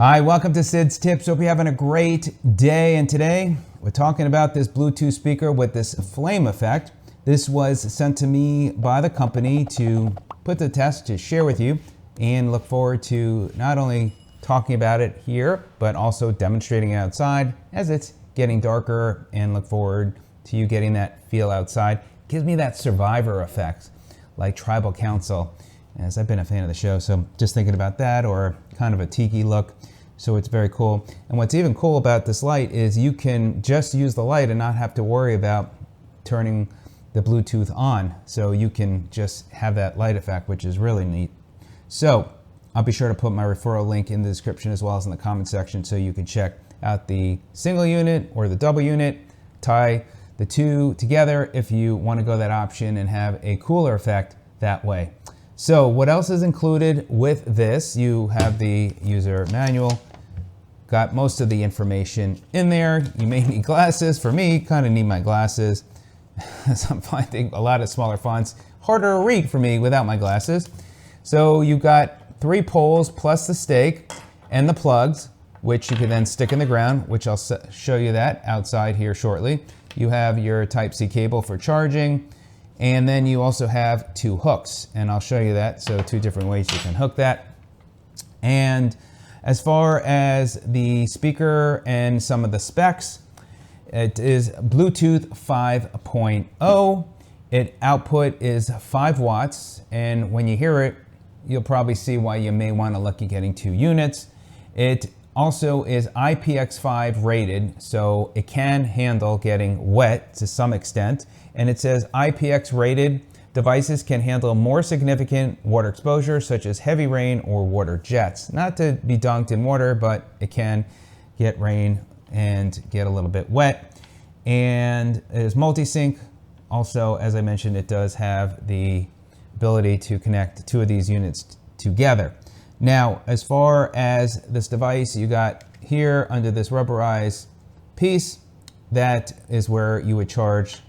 Hi, welcome to Sid's Tips. Hope you're having a great day. And today we're talking about this Bluetooth speaker with this flame effect. This was sent to me by the company to put to the test, to share with you, and look forward to not only talking about it here, but also demonstrating it outside as it's getting darker, and look forward to you getting that feel outside. Gives me that survivor effect, like Tribal Council, as I've been a fan of the show. So just thinking about that, or kind of a tiki look. So it's very cool. And what's even cool about this light is you can just use the light and not have to worry about turning the Bluetooth on. So you can just have that light effect, which is really neat. So I'll be sure to put my referral link in the description as well as in the comment section, so you can check out the single unit or the double unit, tie the two together if you want to go that option and have a cooler effect that way. So what else is included with this? You have the user manual. Got most of the information in there. You may need glasses. For me, kind of need my glasses, as I'm finding a lot of smaller fonts harder to read for me without my glasses. So you've got 3 poles plus the stake and the plugs, which you can then stick in the ground, which I'll show you that outside here shortly. You have your Type-C cable for charging, and then you also have 2 hooks, and I'll show you that. So 2 different ways you can hook that. And as far as the speaker and some of the specs, it is Bluetooth 5.0. It output is 5 watts, and when you hear it, you'll probably see why you may want to look at getting 2 units. It also is IPX5 rated, so it can handle getting wet to some extent. And it says IPX rated devices can handle more significant water exposure, such as heavy rain or water jets. Not to be dunked in water, but it can get rain and get a little bit wet. And it is multi-sync. Also, as I mentioned, it does have the ability to connect 2 of these units together. Now, as far as this device, you got here under this rubberized piece, that is where you would charge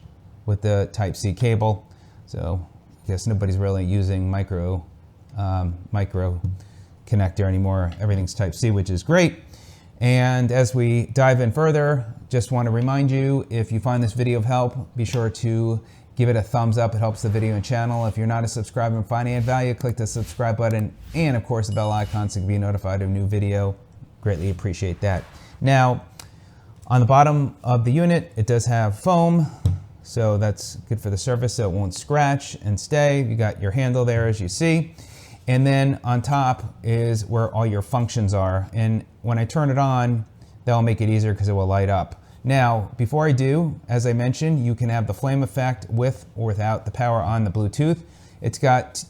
with the Type-C cable. So I guess nobody's really using micro connector anymore. Everything's Type-C, which is great. And as we dive in further, just want to remind you, if you find this video of help, be sure to give it a thumbs up. It helps the video and channel. If you're not a subscriber and find any value, click the subscribe button and of course the bell icon so you can be notified of a new video. Greatly appreciate that. Now, on the bottom of the unit, it does have foam. So that's good for the surface, so it won't scratch and stay. You got your handle there, as you see. And then on top is where all your functions are. And when I turn it on, that'll make it easier because it will light up. Now, before I do, as I mentioned, you can have the flame effect with or without the power on the Bluetooth. It's got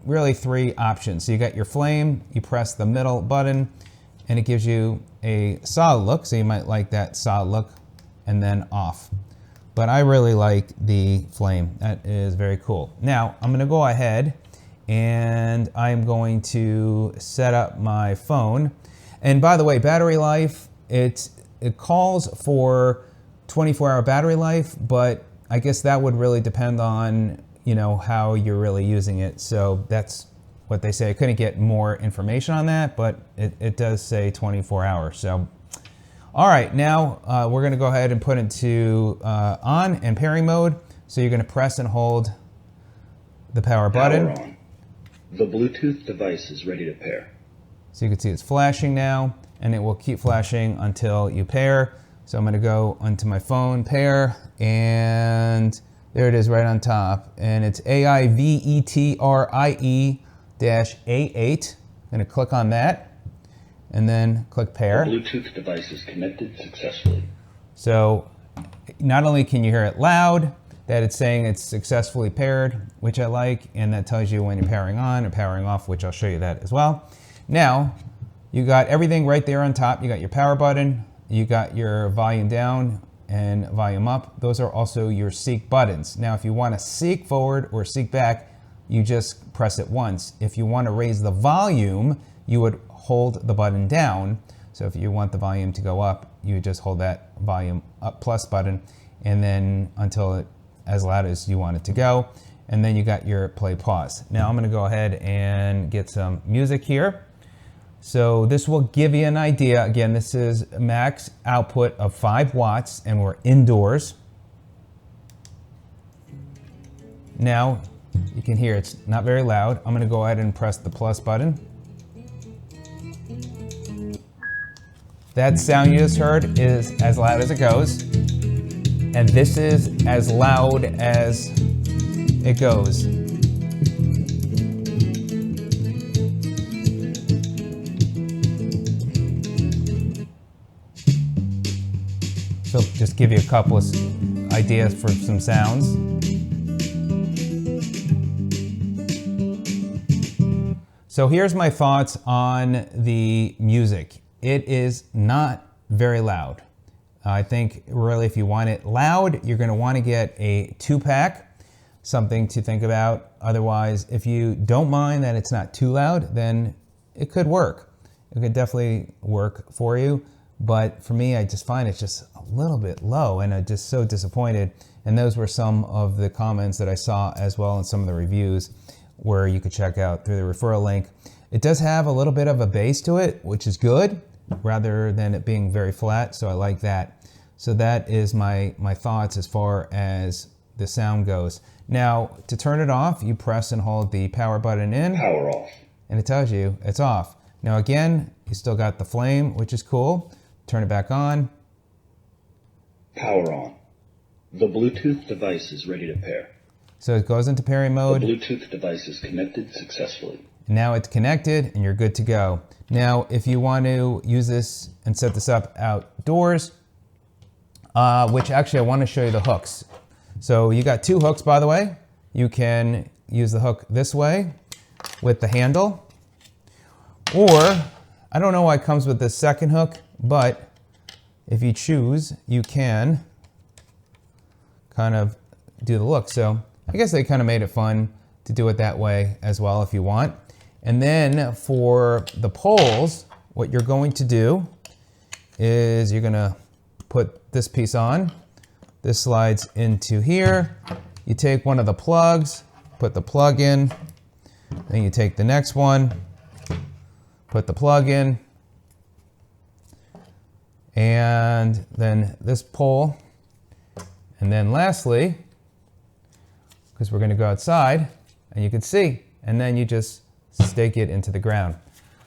really 3 options. So you got your flame, you press the middle button, and it gives you a solid look. So you might like that solid look, and then off. But I really like the flame. That is very cool. Now, I'm gonna go ahead and I'm going to set up my phone. And by the way, battery life, it calls for 24-hour battery life, but I guess that would really depend on, how you're really using it. So that's what they say. I couldn't get more information on that, but it does say 24 hours. So, all right, now we're gonna go ahead and put into on and pairing mode. So you're gonna press and hold the power button. Power on. The Bluetooth device is ready to pair. So you can see it's flashing now, and it will keep flashing until you pair. So I'm gonna go onto my phone, pair, and there it is right on top. And it's AIVETRIE-A8. I'm gonna click on that, and then click pair. The Bluetooth device is connected successfully. So not only can you hear it loud, that it's saying it's successfully paired, which I like, and that tells you when you're powering on or powering off, which I'll show you that as well. Now, you got everything right there on top. You got your power button, you got your volume down and volume up. Those are also your seek buttons. Now, if you want to seek forward or seek back, you just press it once. If you want to raise the volume, you would hold the button down. So if you want the volume to go up, you would just hold that volume up plus button, and then until it as loud as you want it to go. And then you got your play pause. Now I'm gonna go ahead and get some music here. So this will give you an idea. Again, this is max output of 5 watts and we're indoors. Now you can hear it's not very loud. I'm gonna go ahead and press the plus button. That sound you just heard is as loud as it goes. And this is as loud as it goes. So just give you a couple of ideas for some sounds. So here's my thoughts on the music. It is not very loud. I think really if you want it loud, you're gonna wanna get a 2-pack, something to think about. Otherwise, if you don't mind that it's not too loud, then it could work. It could definitely work for you. But for me, I just find it's just a little bit low and I'm just so disappointed. And those were some of the comments that I saw as well in some of the reviews where you could check out through the referral link. It does have a little bit of a bass to it, which is good, rather than it being very flat, so I like that. So that is my thoughts as far as the sound goes. Now, to turn it off, you press and hold the power button in. Power off. And it tells you it's off. Now again, you still got the flame, which is cool. Turn it back on. Power on. The Bluetooth device is ready to pair. So it goes into pairing mode. The Bluetooth device is connected successfully. Now it's connected and you're good to go. Now, if you want to use this and set this up outdoors, which actually I want to show you the hooks. So you got 2 hooks, by the way. You can use the hook this way with the handle, or I don't know why it comes with this second hook, but if you choose, you can kind of do the look. So I guess they kind of made it fun to do it that way as well if you want. And then for the poles, what you're going to do is you're gonna put this piece on. This slides into here. You take one of the plugs, put the plug in, then you take the next one, put the plug in, and then this pole. And then lastly, because we're gonna go outside, and you can see, and then you just stake it into the ground.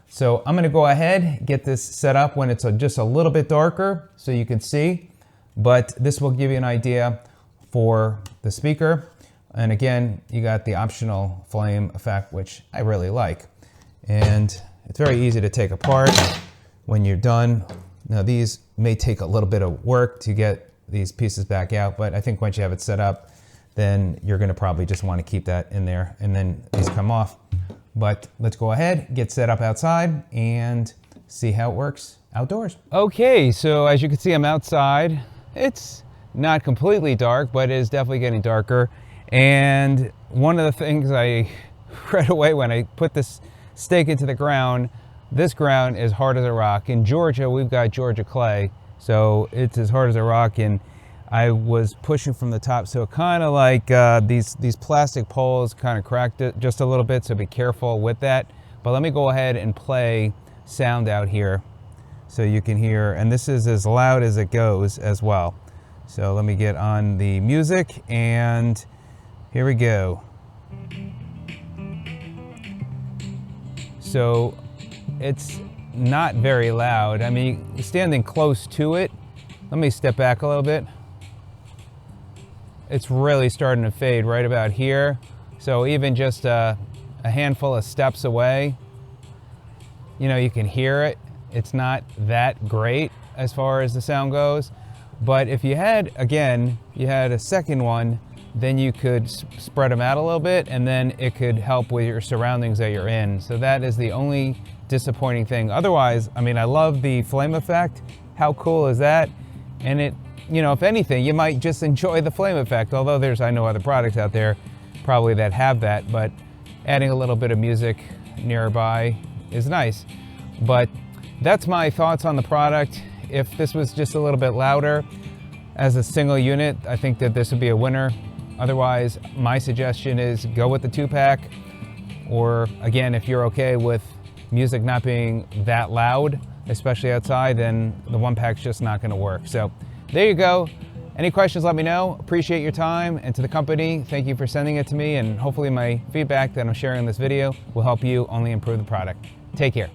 So I'm gonna go ahead, get this set up when it's just a little bit darker so you can see, but this will give you an idea for the speaker. And again, you got the optional flame effect, which I really like. And it's very easy to take apart when you're done. Now these may take a little bit of work to get these pieces back out, but I think once you have it set up, then you're gonna probably just wanna keep that in there and then these come off. But let's go ahead, get set up outside and see how it works outdoors. Okay, so as you can see, I'm outside. It's not completely dark, but it is definitely getting darker. And one of the things I right away when I put this stake into the ground, this ground is hard as a rock. In Georgia, we've got Georgia clay, so it's as hard as a rock. And I was pushing from the top, so kind of like these plastic poles kind of cracked it just a little bit, so be careful with that. But let me go ahead and play sound out here so you can hear, and this is as loud as it goes as well. So let me get on the music, and here we go. So it's not very loud. I mean, standing close to it, let me step back a little bit. It's really starting to fade right about here. So even just a handful of steps away, you know, you can hear it. It's not that great as far as the sound goes. But if you had, again, you had a second one, then you could spread them out a little bit and then it could help with your surroundings that you're in. So that is the only disappointing thing. Otherwise, I mean, I love the flame effect. How cool is that? And it, you know, if anything, you might just enjoy the flame effect, although there's, I know, other products out there probably that have that, but adding a little bit of music nearby is nice. But that's my thoughts on the product. If this was just a little bit louder as a single unit, I think that this would be a winner. Otherwise, my suggestion is go with the 2-pack, or again, if you're okay with music not being that loud, especially outside, then the one pack's just not going to work. So there you go. Any questions, let me know. Appreciate your time. And to the company, thank you for sending it to me. And hopefully my feedback that I'm sharing in this video will help you only improve the product. Take care.